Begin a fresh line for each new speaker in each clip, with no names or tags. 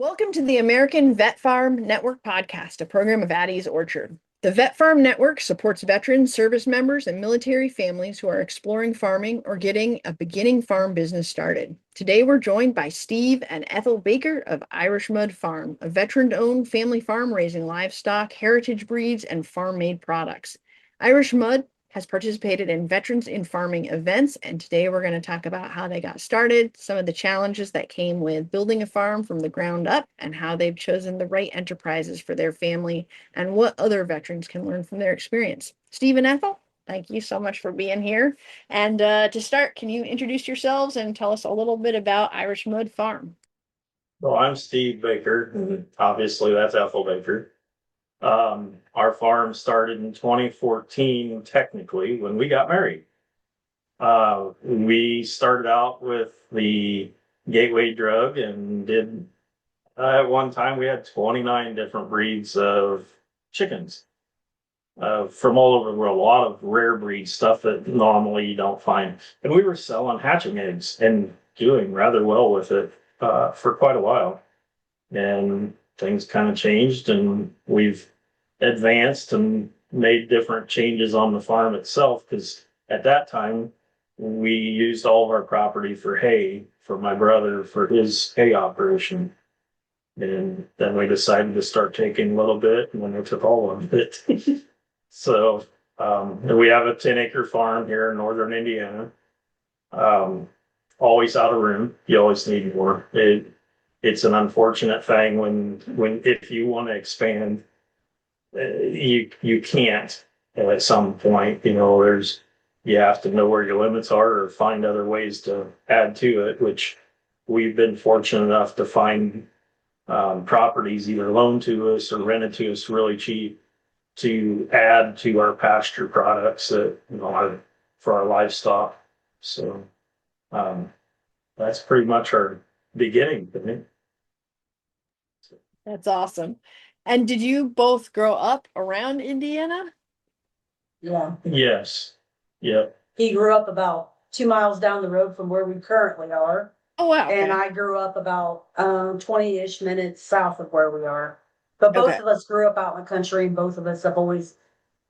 Welcome to the American VetFarm Network podcast, a program of Addie's Orchard. The VetFarm Network supports veterans, service members, and military families who are exploring farming or getting a beginning farm business started. Today, we're joined by Steve and Ethel Baker of IrishMudd Farm, a veteran-owned family farm raising livestock, heritage breeds, and farm-made products. IrishMudd has participated in Veterans in Farming events, and today we're going to talk about how they got started, some of the challenges that came with building a farm from the ground up, and how they've chosen the right enterprises for their family, and what other veterans can learn from their experience. Steve and Ethel, thank you so much for being here. And to start, can you introduce yourselves and tell us a little bit about IrishMudd Farm?
Well, I'm Steve Baker, and obviously that's Ethel Baker. Our farm started in 2014, technically, when we got married. We started out with the gateway drug and did, at one time, we had 29 different breeds of chickens from all over the world, a lot of rare breed stuff that normally you don't find. And we were selling hatching eggs and doing rather well with it for quite a while. And things kind of changed, and we've advanced and made different changes on the farm itself, because at that time we used all of our property for hay for my brother for his hay operation. And then we decided to start taking a little bit, and then we took all of it. So and we have a 10-acre farm here in northern Indiana. Always out of room. You always need more. It's an unfortunate thing when if you want to expand, you can't at some point. You have to know where your limits are or find other ways to add to it, which we've been fortunate enough to find properties either loaned to us or rented to us really cheap to add to our pasture products that for our livestock. So that's pretty much our beginning.
That's awesome. And did you both grow up around Indiana?
Yeah.
Yes. Yep.
He grew up about 2 miles down the road from where we currently are.
Oh, wow. Okay.
And I grew up about 20-ish minutes south of where we are. But both of us grew up out in the country, and both of us have always,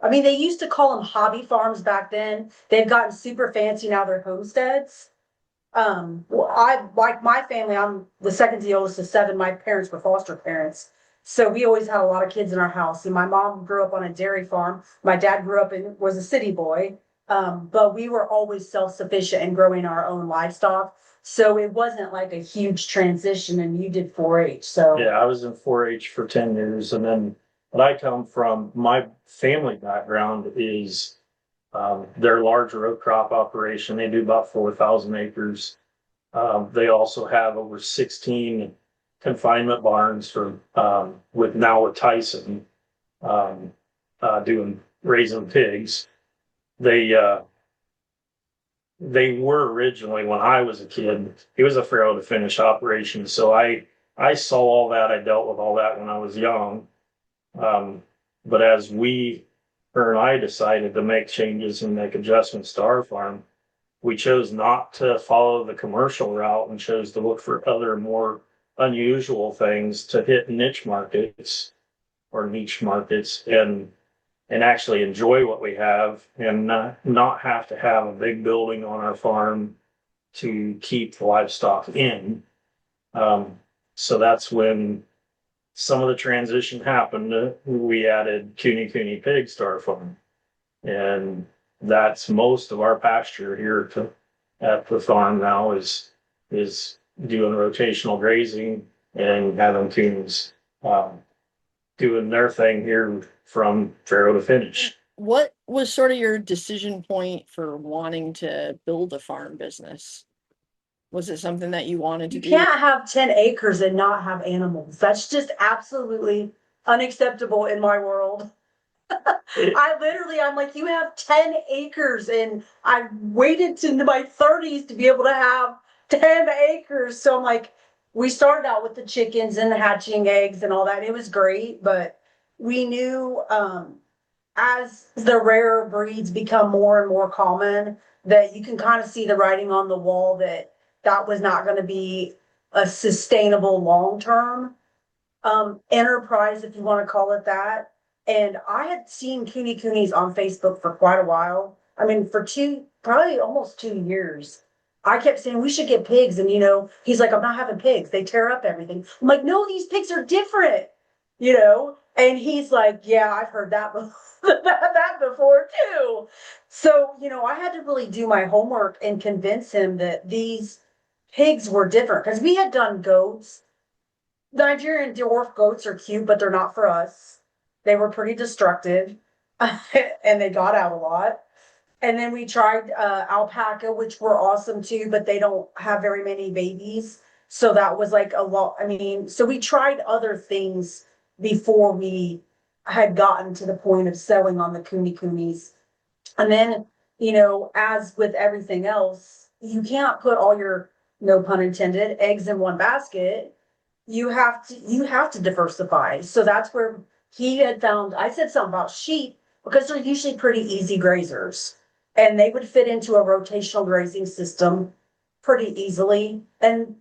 they used to call them hobby farms back then. They've gotten super fancy now, they're homesteads. I like my family, I'm the second to the oldest of 7. My parents were foster parents. So we always had a lot of kids in our house. And my mom grew up on a dairy farm. My dad grew up and was a city boy. But we were always self-sufficient in growing our own livestock. So it wasn't like a huge transition, and you did 4-H. So
yeah, I was in 4-H for 10 years. And then what I come from, my family background is their large row crop operation. They do about 4,000 acres. They also have over 16 confinement barns for with Tyson doing raising pigs. They were originally, when I was a kid, it was a farrow to finish operation. So I saw all that. I dealt with all that when I was young. But as her and I decided to make changes and make adjustments to our farm, we chose not to follow the commercial route and chose to look for other more unusual things to hit niche markets and actually enjoy what we have and not have to have a big building on our farm to keep the livestock in. So that's when some of the transition happened. We added KuneKune pigs to our farm. And that's most of our pasture here at the farm now is doing rotational grazing and having coons doing their thing here from farrow to finish.
What was sort of your decision point for wanting to build a farm business? Was it something that you wanted to do?
You can't have 10 acres and not have animals. That's just absolutely unacceptable in my world. I'm like, you have 10 acres, and I waited to my 30s to be able to have 10 acres. So I'm like, we started out with the chickens and the hatching eggs and all that. It was great, but we knew as the rare breeds become more and more common, that you can kind of see the writing on the wall that was not going to be a sustainable long term. enterprise, if you want to call it that. And I had seen KuneKunes on Facebook for quite a while. I mean, for probably almost 2 years. I kept saying we should get pigs, and he's like, I'm not having pigs. They tear up everything. I'm like, no, these pigs are different, And he's like, yeah, I've heard that before, that before too. So, I had to really do my homework and convince him that these pigs were different because we had done goats. Nigerian dwarf goats are cute, but they're not for us. They were pretty destructive and they got out a lot. And then we tried alpaca, which were awesome too, but they don't have very many babies. So that was like a lot. I mean, so we tried other things before we had gotten to the point of selling on the KuneKunes. And then, as with everything else, you can't put all your, no pun intended, eggs in one basket. You have to diversify. So that's where he had found, I said something about sheep because they're usually pretty easy grazers and they would fit into a rotational grazing system pretty easily. And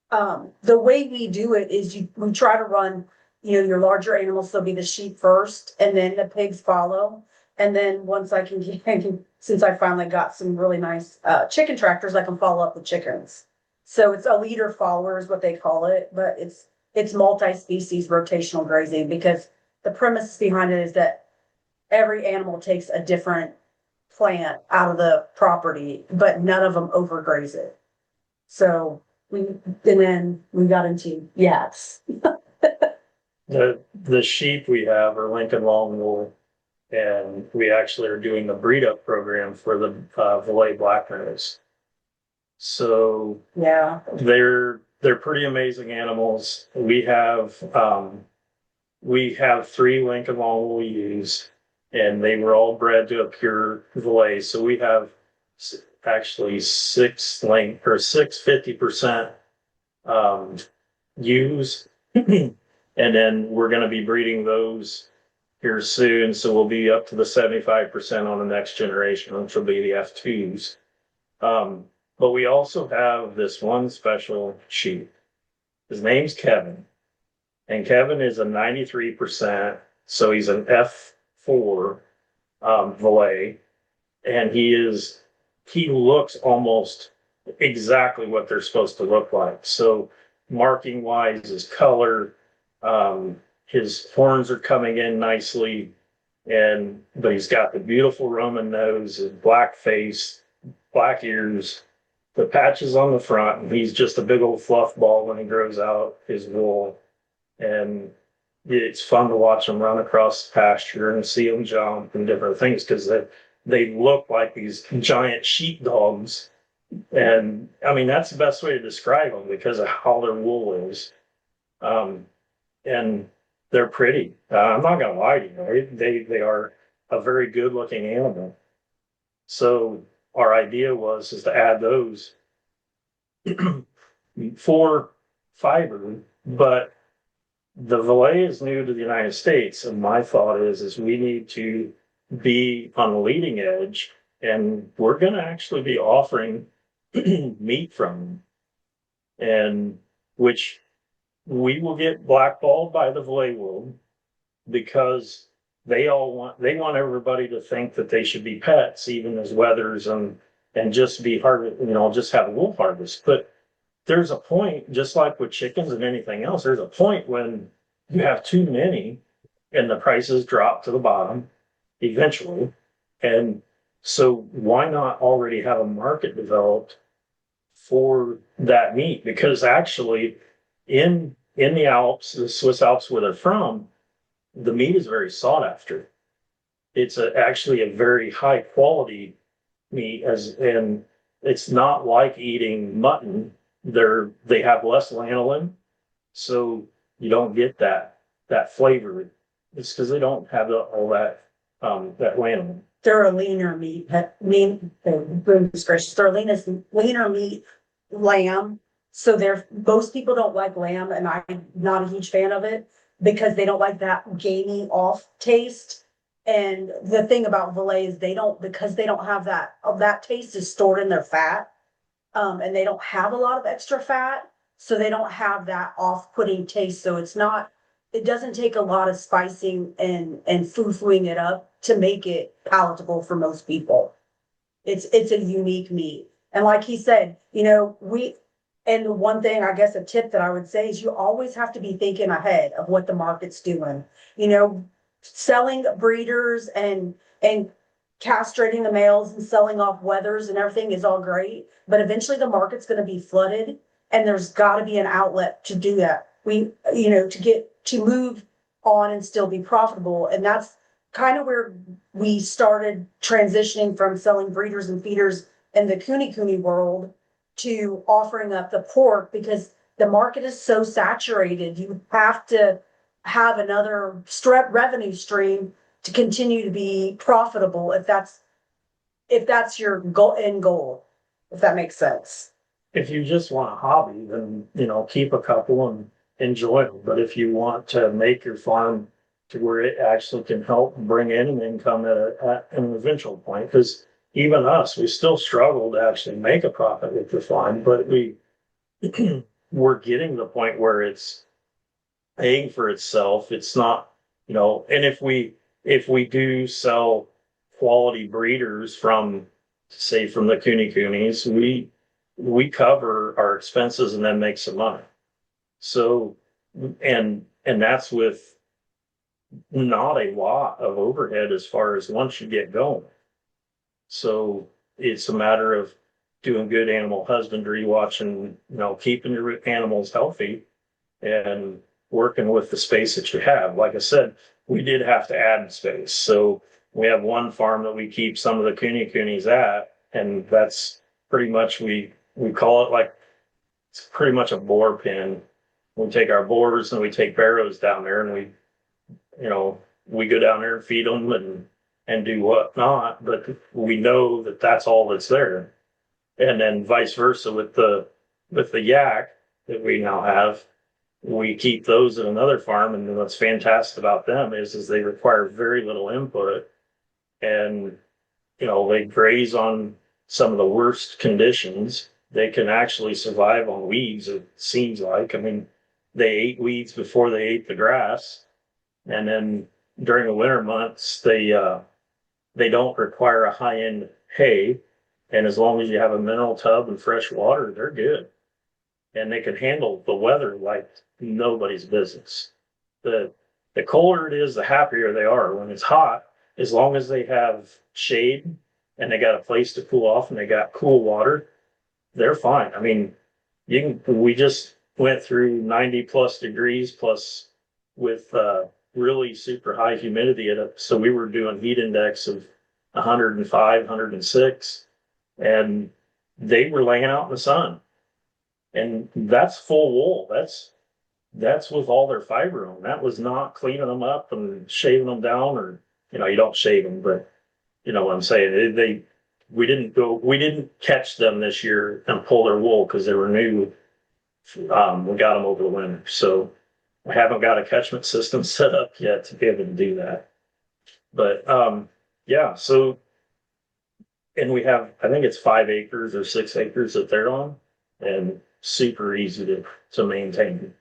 the way we do it is we try to run, your larger animals, so be the sheep first and then the pigs follow. And then once I can get, since I finally got some really nice chicken tractors, I can follow up with chickens. So it's a leader follower is what they call it, but it's multi-species rotational grazing because the premise behind it is that every animal takes a different plant out of the property, but none of them overgraze it. So and then we got into yaks.
The sheep we have are Lincoln Long Wool, and we actually are doing the breed up program for the Valais Black Nose. So
Yeah,
they're pretty amazing animals. We have 3 Lincoln Long Wool ewes, and they were all bred to a pure Valais. So we have actually 6 50% ewes, and then we're going to be breeding those here soon. So we'll be up to the 75% on the next generation, which will be the F2s. But we also have this one special sheep. His name's Kevin, and Kevin is a 93%. So he's an F4 Valais, and he looks almost exactly what they're supposed to look like. So marking wise, his color, his horns are coming in nicely, but he's got the beautiful Roman nose, his black face, black ears, the patches on the front, and he's just a big old fluff ball when he grows out his wool. And it's fun to watch him run across the pasture and see him jump and different things because they look like these giant sheepdogs. And I mean, that's the best way to describe them because of how their wool is. And they're pretty. I'm not going to lie to you. They are a very good looking animal. So our idea is to add those for fiber, but the Valais is new to the United States. And my thought is we need to be on the leading edge, and we're going to actually be offering meat from them, and which we will get blackballed by the Valais world because they want everybody to think that they should be pets, even as wethers, and just be just have a wool harvest. But there's a point, just like with chickens and anything else, there's a point when you have too many and the prices drop to the bottom eventually. And so why not already have a market developed for that meat? Because actually in the Alps, the Swiss Alps where they're from, the meat is very sought after. It's actually a very high quality meat, and it's not like eating mutton. They have less lanolin, so you don't get that flavor. It's because they don't have all that lanolin.
they're a leaner meat. Goodness gracious, they're leaner meat lamb. So most people don't like lamb, and I'm not a huge fan of it because they don't like that gamey off taste. And the thing about Valais is because they don't have that taste is stored in their fat. And they don't have a lot of extra fat, so they don't have that off-putting taste. So it's not it doesn't take a lot of spicing and foo-fooing it up to make it palatable for most people. It's a unique meat. And like he said, and the one thing, I guess, a tip that I would say is you always have to be thinking ahead of what the market's doing. Selling breeders and castrating the males and selling off wethers and everything is all great, but eventually the market's going to be flooded, and there's got to be an outlet to do that. To move on and still be profitable, and that's kind of where we started transitioning from selling breeders and feeders in the KuneKune world to offering up the pork, because the market is so saturated. You have to have another revenue stream to continue to be profitable, if that's your end goal, if that makes sense.
If you just want a hobby, then, keep a couple and enjoy them. But if you want to make your farm to where it actually can help bring in an income at an eventual point, because even us, we still struggle to actually make a profit with the farm, but we're getting to the point where it's paying for itself. It's not, and if we do sell quality breeders from, say, from the KuneKunes, we cover our expenses and then make some money. So, and that's with not a lot of overhead as far as once you get going. So it's a matter of doing good animal husbandry, watching, keeping your animals healthy and working with the space that you have. Like I said, we did have to add space. So we have one farm that we keep some of the KuneKunes at, and that's pretty much, we call it like, it's pretty much a boar pen. We take our boars and we take barrows down there, and we go down there and feed them and do whatnot, but we know that that's all that's there. And then vice versa with the yak that we now have, we keep those at another farm. And what's fantastic about them is they require very little input, and they graze on some of the worst conditions. They can actually survive on weeds, it seems like. I mean, they ate weeds before they ate the grass, and then during the winter months they don't require a high-end hay, and as long as you have a mineral tub and fresh water, they're good. And they can handle the weather like nobody's business. The colder it is, the happier they are. When it's hot, as long as they have shade and they got a place to cool off and they got cool water, they're fine. I mean, we just went through 90 plus degrees plus with really super high humidity so we were doing heat index of 105, 106, and they were laying out in the sun. And that's full wool. That's with all their fiber on. That was not cleaning them up and shaving them down, or you don't shave them, but you know what I'm saying. We didn't catch them this year and pull their wool because they were new. We got them over the winter, so we haven't got a catchment system set up yet to be able to do that. But yeah, so, and we have, I think it's 5 acres or 6 acres that they're on, and super easy to maintain.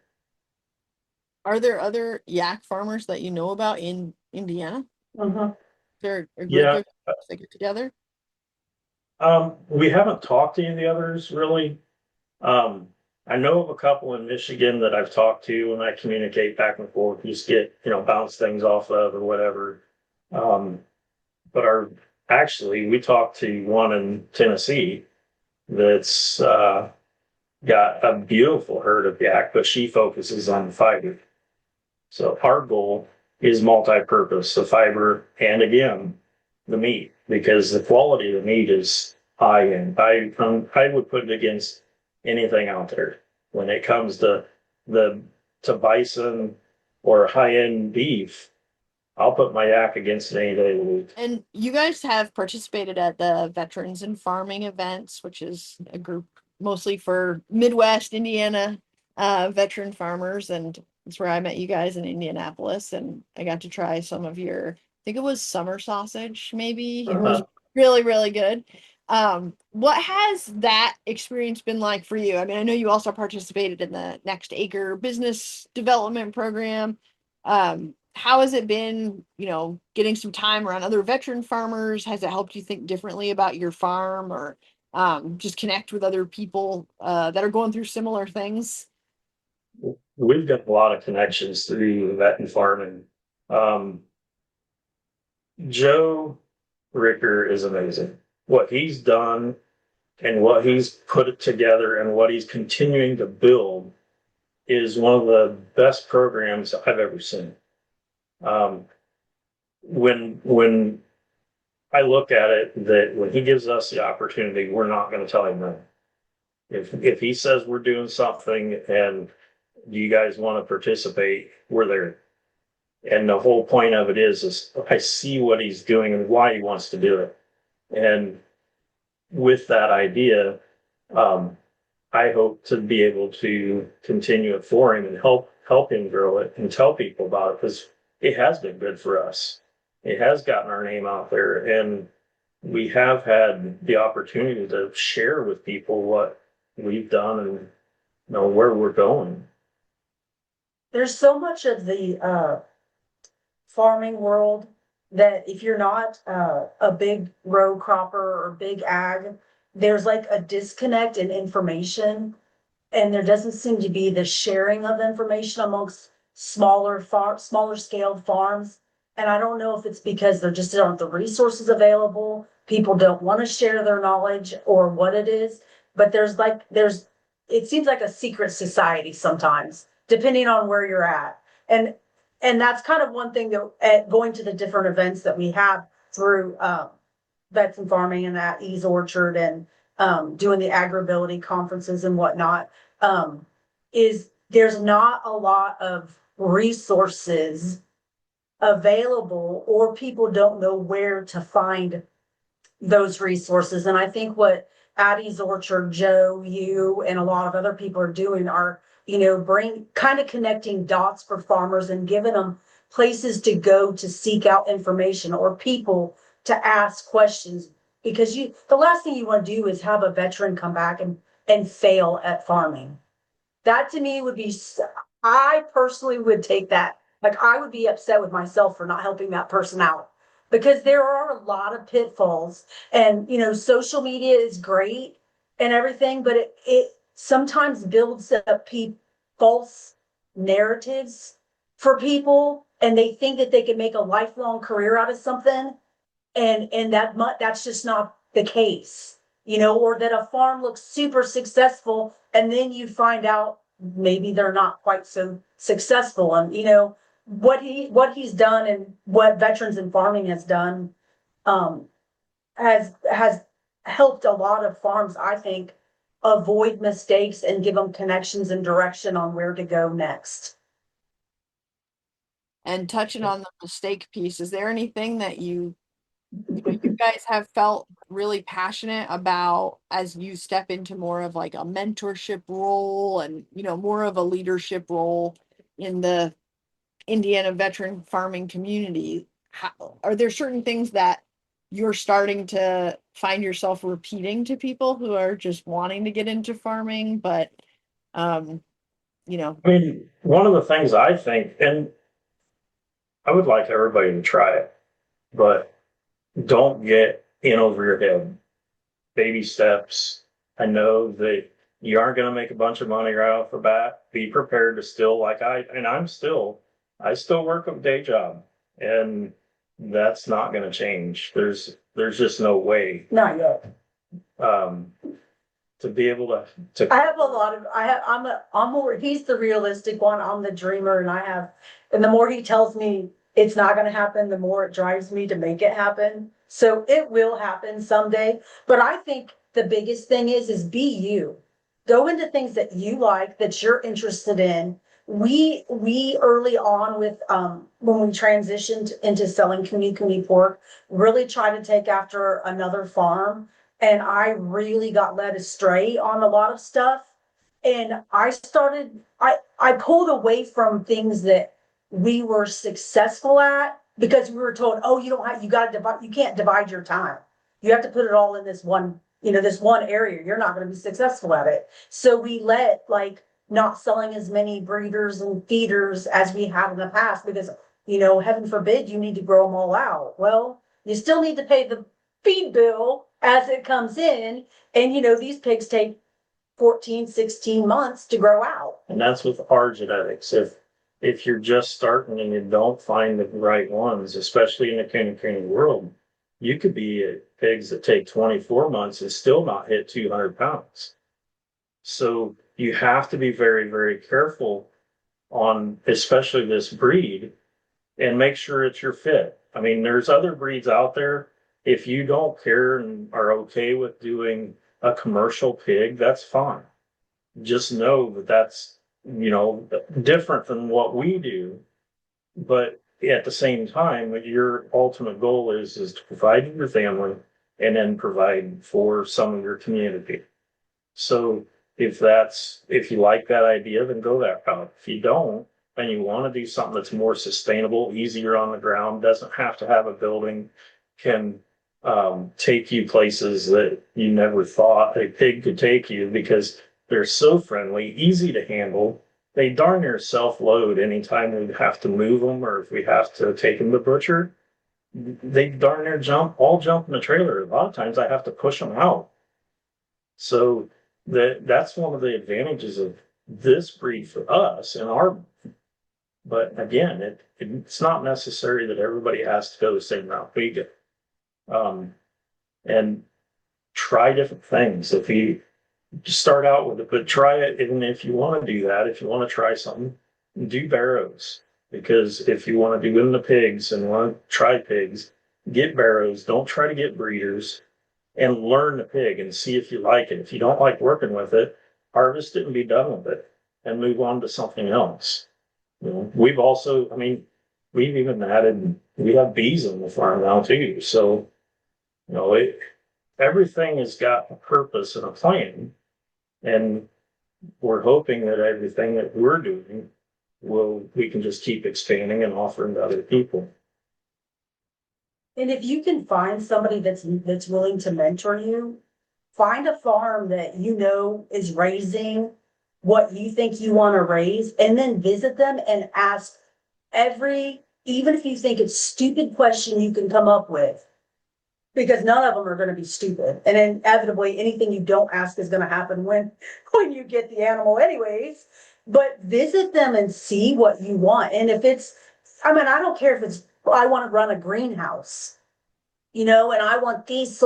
Are there other yak farmers that you know about in Indiana?
Mm-hmm.
There a group
Yeah.
of that get together?
We haven't talked to any of the others really. I know of a couple in Michigan that I've talked to, and I communicate back and forth, just get, bounce things off of or whatever. But actually, we talked to one in Tennessee that's got a beautiful herd of yak, but she focuses on fiber. So our goal is multi-purpose, the fiber and again, the meat, because the quality of the meat is high end. I would put it against anything out there when it comes to bison or high end beef. I'll put my yak against it any day of the week.
And you guys have participated at the Veterans in Farming events, which is a group mostly for Midwest Indiana veteran farmers, and it's where I met you guys in Indianapolis, and I got to try some of your, I think it was summer sausage, maybe. It was really, really good. What has that experience been like for you? I mean, I know you also participated in the Next Acre business development program. How has it been, getting some time around other veteran farmers? Has it helped you think differently about your farm, or just connect with other people that are going through similar things?
We've got a lot of connections through vet and farming. Um, Joe Ricker is amazing. What he's done and what he's put together and what he's continuing to build is one of the best programs I've ever seen. Um, when I look at it, that when he gives us the opportunity, we're not going to tell him no. If he says we're doing something and you guys want to participate, we're there. And the whole point of it is I see what he's doing and why he wants to do it. And with that idea, um, I hope to be able to continue it for him and help him grow it and tell people about it, because it has been good for us. It has gotten our name out there, and we have had the opportunity to share with people what we've done and where we're going.
There's so much of the farming world that if you're not a big row cropper or big ag, there's like a disconnect in information, and there doesn't seem to be the sharing of information amongst smaller scaled farms. And I don't know if it's because there just aren't the resources available, people don't want to share their knowledge, or what it is. But it seems like a secret society sometimes, depending on where you're at. And that's kind of one thing that going to the different events that we have through vets and farming and at Ease Orchard, and doing the agribility conferences and whatnot, is there's not a lot of resources available, or people don't know where to find those resources. And I think what Addie's Orchard, Joe, you, and a lot of other people are doing are, bring kind of connecting dots for farmers and giving them places to go to seek out information, or people to ask questions. Because the last thing you want to do is have a veteran come back and fail at farming. That to me would be, I personally would take that. Like, I would be upset with myself for not helping that person out, because there are a lot of pitfalls. And, social media is great and everything, but it sometimes builds up false narratives for people, and they think that they can make a lifelong career out of something. And that's just not the case, or that a farm looks super successful, and then you find out maybe they're not quite so successful. And what he's done and what Veterans in Farming has done, has helped a lot of farms, I think, avoid mistakes and give them connections and direction on where to go next.
And touching on the mistake piece, is there anything that you guys have felt really passionate about as you step into more of like a mentorship role, and more of a leadership role in the Indiana veteran farming community? Are there certain things that you're starting to find yourself repeating to people who are just wanting to get into farming, but
I mean, one of the things I think, and I would like everybody to try it, but don't get in over your head. Baby steps. I know that you aren't going to make a bunch of money right off the bat. Be prepared to still, I still work a day job, and that's not going to change. There's just no way.
Not yet.
To be able to.
I have a lot of. I'm more. He's the realistic one. I'm the dreamer, and the more he tells me it's not going to happen, the more it drives me to make it happen. So it will happen someday. But I think the biggest thing is be you. Go into things that you like, that you're interested in. We early on with when we transitioned into selling KuneKune pork, really tried to take after another farm, and I really got led astray on a lot of stuff. And I pulled away from things that we were successful at, because we were told, oh, you can't divide your time. You have to put it all in this one area. You're not going to be successful at it. So we let not selling as many breeders and feeders as we have in the past because, heaven forbid you need to grow them all out. Well, you still need to pay the feed bill as it comes in. And, these pigs take 14, 16 months to grow out.
And that's with our genetics. If you're just starting and you don't find the right ones, especially in the KuneKune world, you could be at pigs that take 24 months and still not hit 200 pounds. So you have to be very, very careful on especially this breed and make sure it's your fit. I mean, there's other breeds out there. If you don't care and are okay with doing a commercial pig, that's fine. Just know that that's, different than what we do. But at the same time, your ultimate goal is to provide for your family and then provide for some of your community. So if you like that idea, then go that route. If you don't, and you want to do something that's more sustainable, easier on the ground, doesn't have to have a building, can take you places that you never thought a pig could take you because they're so friendly, easy to handle. They darn near self-load anytime we have to move them or if we have to take them to butcher. They darn near jump in the trailer. A lot of times I have to push them out. So that's one of the advantages of this breed for us and our. But again, it's not necessary that everybody has to go the same route we go. And try different things. If you just start out with it, but try it. And if you want to do that, if you want to try something, do barrows. Because if you want to do in the pigs and want to try pigs, get barrows. Don't try to get breeders and learn the pig and see if you like it. If you don't like working with it, harvest it and be done with it and move on to something else. We've also, we've even we have bees on the farm now too. So, everything has got a purpose and a plan. And we're hoping that everything that we're doing we can just keep expanding and offering to other people.
And if you can find somebody that's willing to mentor you, find a farm that is raising what you think you want to raise, and then visit them and ask even if you think it's stupid question you can come up with, because none of them are going to be stupid. And inevitably anything you don't ask is going to happen when you get the animal anyways. But visit them and see what you want. And if I don't care if I want to run a greenhouse, and I want these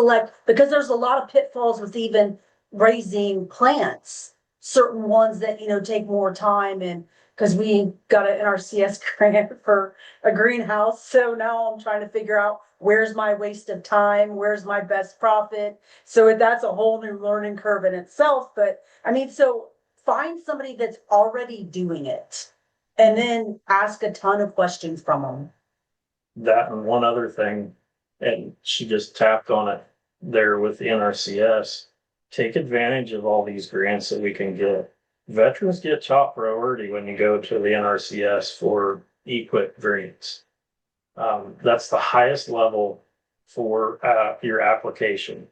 because there's a lot of pitfalls with even raising plants, certain ones that, take more time. And because we got an NRCS grant for a greenhouse. So now I'm trying to figure out where's my waste of time, where's my best profit. So that's a whole new learning curve in itself. But so find somebody that's already doing it and then ask a ton of questions from them.
That and one other thing, and she just tapped on it there with the NRCS, take advantage of all these grants that we can get. Veterans get top priority when you go to the NRCS for equip grants. That's the highest level for your application.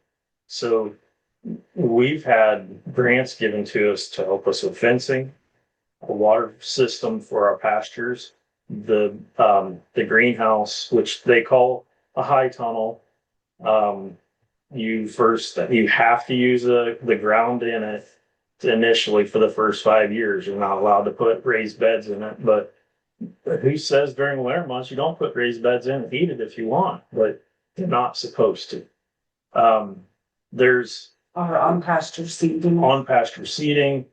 So we've had grants given to us to help us with fencing, a water system for our pastures, the greenhouse, which they call a high tunnel. You have to use the ground in it initially for the first 5 years. You're not allowed to put raised beds in it, but who says during winter months you don't put raised beds in? Eat it if you want, but you're not supposed to. There's
on pasture seeding.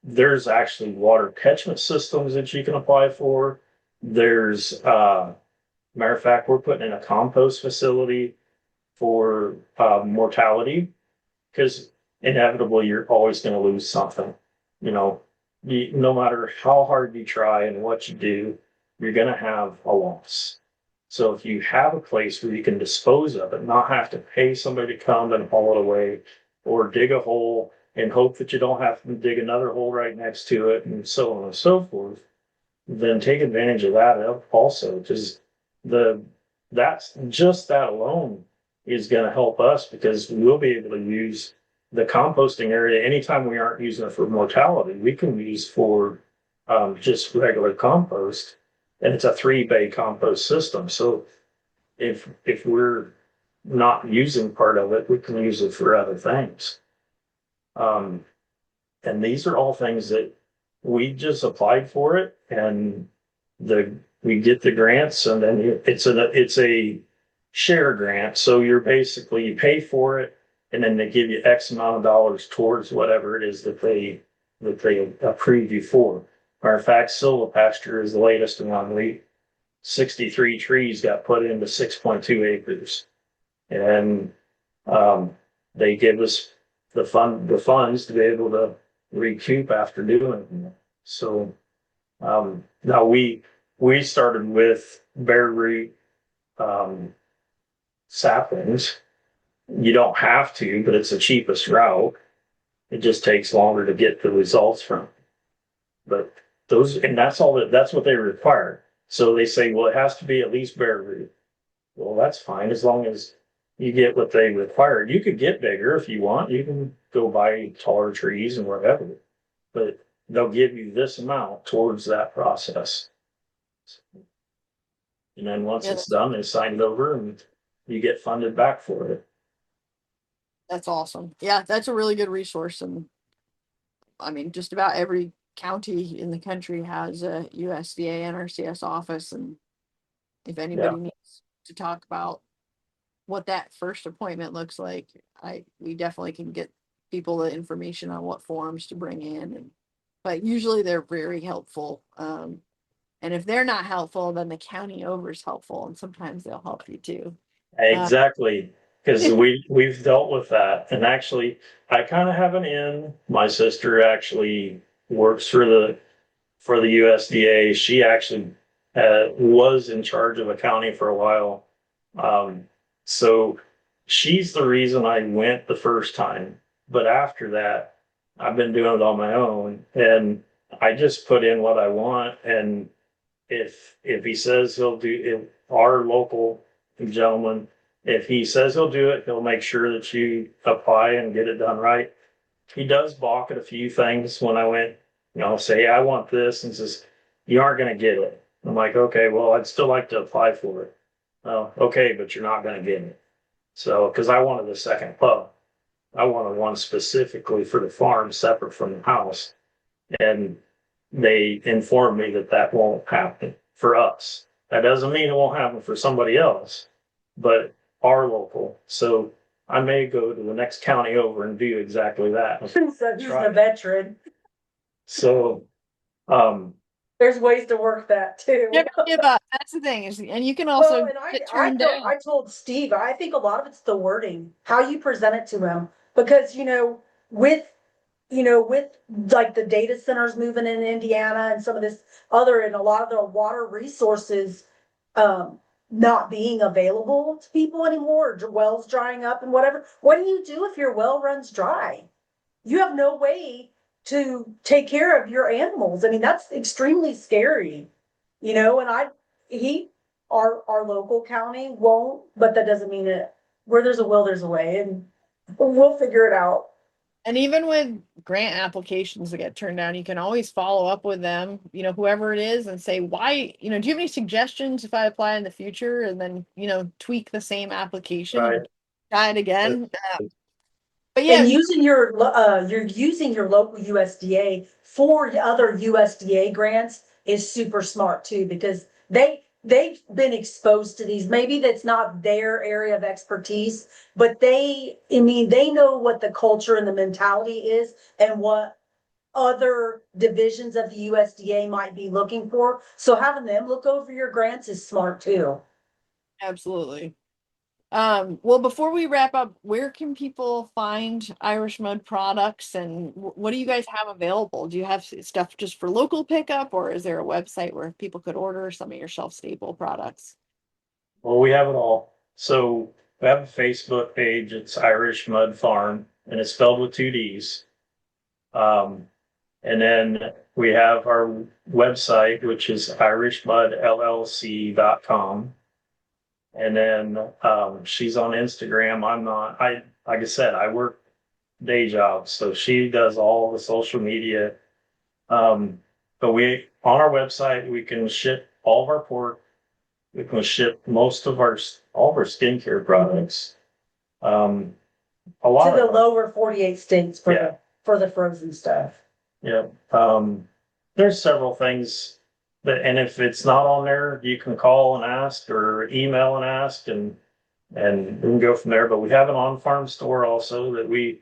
There's actually water catchment systems that you can apply for. There's matter of fact, we're putting in a compost facility for mortality, because inevitably you're always going to lose something. No matter how hard you try and what you do, you're going to have a loss. So if you have a place where you can dispose of it, not have to pay somebody to come and haul it away, or dig a hole and hope that you don't have to dig another hole right next to it, and so on and so forth, then take advantage of that also, because that alone is going to help us, because we'll be able to use the composting area, anytime we aren't using it for mortality, we can use for just regular compost. And it's a 3-bay compost system. So if we're not using part of it, we can use it for other things. And these are all things that we just applied for it, and we get the grants, and then it's a share grant. So you're basically, you pay for it, and then they give you X amount of dollars towards whatever it is that they approve you for. Matter of fact, silvopasture is the latest one. 63 trees got put into 6.2 acres, and they give us the funds to be able to recoup after doing it. So now we started with bare root saplings. You don't have to, but it's the cheapest route. It just takes longer to get the results from. But that's what they require. So they say, well, it has to be at least bare root. Well, that's fine as long as you get what they require. You could get bigger if you want. You can go buy taller trees and whatever, but they'll give you this amount towards that process. And then once it's done, they sign it over and you get funded back for it.
That's awesome. Yeah, that's a really good resource. And I mean, just about every county in the country has a USDA NRCS office. And if anybody needs to talk about what that first appointment looks like, we definitely can get people the information on what forms to bring in. But usually they're very helpful. And if they're not helpful, then the county over is helpful, and sometimes they'll help you too.
Exactly. Because we've dealt with that. And actually, I kind of have an in. My sister actually works for the USDA. She actually was in charge of a county for a while. So she's the reason I went the first time. But after that, I've been doing it on my own, and I just put in what I want. And if he says he'll do it, our local gentleman, if he says he'll do it, he'll make sure that you apply and get it done right. He does balk at a few things when I went, say, I want this, and says, you aren't going to get it. I'm like, okay, well, I'd still like to apply for it. Oh, okay, but you're not going to get it. So, because I wanted a second pub. I wanted one specifically for the farm, separate from the house. And they informed me that won't happen for us. That doesn't mean it won't happen for somebody else, but our local. So I may go to the next county over and do exactly that.
So who's a veteran?
So,
there's ways to work that too.
Never give up. That's the thing. And you can also get turned down.
I told Steve, I think a lot of it's the wording, how you present it to him. Because, with like the data centers moving in Indiana and some of this other, and a lot of the water resources not being available to people anymore, or wells drying up and whatever. What do you do if your well runs dry? You have no way to take care of your animals. I mean, that's extremely scary, and our local county won't, but that doesn't mean it, where there's a will, there's a way, and we'll figure it out.
And even with grant applications that get turned down, you can always follow up with them, whoever it is, and say, why, do you have any suggestions if I apply in the future? And then, tweak the same application,
right.
try it again. But yeah,
and you're using your local USDA for other USDA grants is super smart too, because they've been exposed to these. Maybe that's not their area of expertise, but they know what the culture and the mentality is and what other divisions of the USDA might be looking for. So having them look over your grants is smart too.
Absolutely. Well, before we wrap up, where can people find IrishMudd products, and what do you guys have available? Do you have stuff just for local pickup, or is there a website where people could order some of your shelf stable products?
Well, we have it all. So we have a Facebook page. It's IrishMudd Farm, and it's spelled with 2 D's. And then we have our website, which is irishmuddllc.com. And then she's on Instagram. I'm not. Like I said, I work day job. So she does all the social media. But we, on our website, we can ship all of our pork. We can ship most of all of our skincare products. A lot
To the
of
lower 48 states for
Yeah.
for the frozen stuff.
Yeah. There's several things that, and if it's not on there, you can call and ask or email and ask, and we can go from there. But we have an on-farm store also that we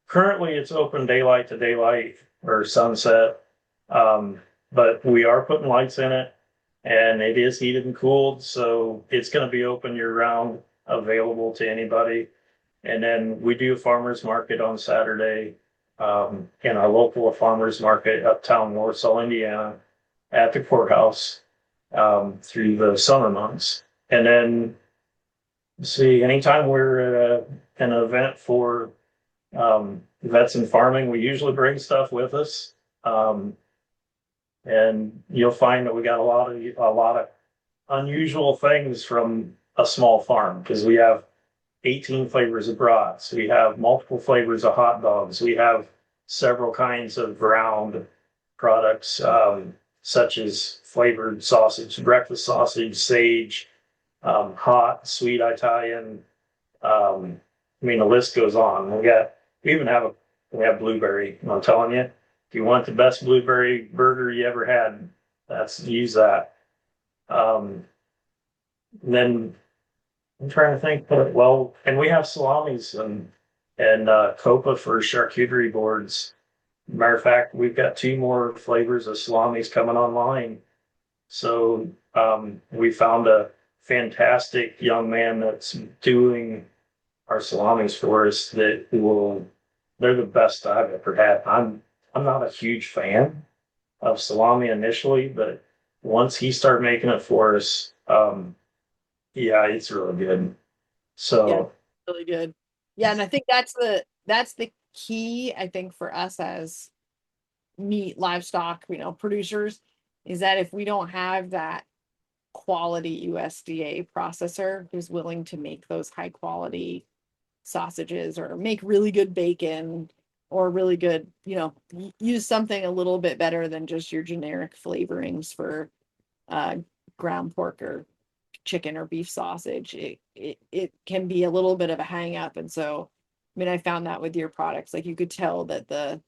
currently it's open daylight to daylight or sunset. But we are putting lights in it, and it is heated and cooled, so it's going to be open year round, available to anybody. And then we do a farmers market on Saturday, in our local farmers market uptown Warsaw, Indiana, at the courthouse, through the summer months. And then, see, anytime we're at an event for vets and farming, we usually bring stuff with us. And you'll find that we got a lot of unusual things from a small farm, because we have 18 flavors of brats. We have multiple flavors of hot dogs. We have several kinds of ground products, such as flavored sausage, breakfast sausage, sage, hot, sweet Italian. I mean, the list goes on. We have blueberry. I'm telling you, if you want the best blueberry burger you ever had, use that. Then I'm trying to think, well, and we have salamis and copa for charcuterie boards. Matter of fact, we've got 2 more flavors of salamis coming online. So we found a fantastic young man that's doing our salamis for us they're the best I've ever had. I'm not a huge fan of salami initially, but once he started making it for us, yeah, it's really good. So
Really good. Yeah, and I think that's the key, I think, for us as meat livestock, producers, is that if we don't have that quality USDA processor who's willing to make those high quality sausages or make really good bacon or really good, use something a little bit better than just your generic flavorings for ground pork or chicken or beef sausage, it can be a little bit of a hang up. And so, I mean, I found that with your products, like you could tell that the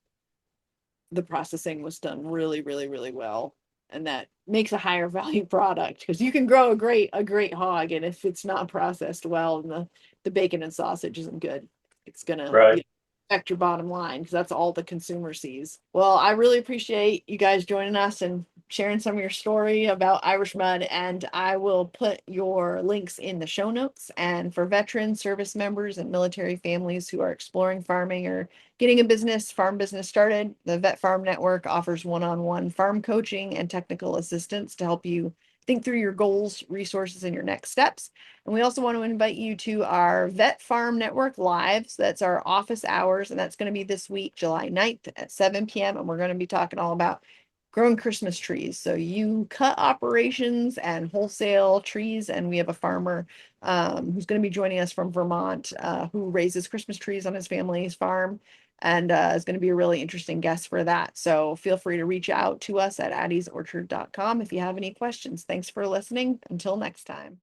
processing was done really, really, really well. And that makes a higher value product, because you can grow a great hog, and if it's not processed well and the bacon and sausage isn't good, it's gonna
right.
affect your bottom line, because that's all the consumer sees. Well, I really appreciate you guys joining us and sharing some of your story about IrishMudd, and I will put your links in the show notes. And for veterans, service members, and military families who are exploring farming or getting a farm business started, the VetFarm Network offers one-on-one farm coaching and technical assistance to help you think through your goals, resources, and your next steps. And we also want to invite you to our VetFarm Network Live. So that's our office hours, and that's going to be this week, July 9th at 7 p.m. And we're going to be talking all about growing Christmas trees. So you cut operations and wholesale trees, and we have a farmer who's going to be joining us from Vermont who raises Christmas trees on his family's farm, and is going to be a really interesting guest for that. So feel free to reach out to us at addiesorchard.com if you have any questions. Thanks for listening. Until next time.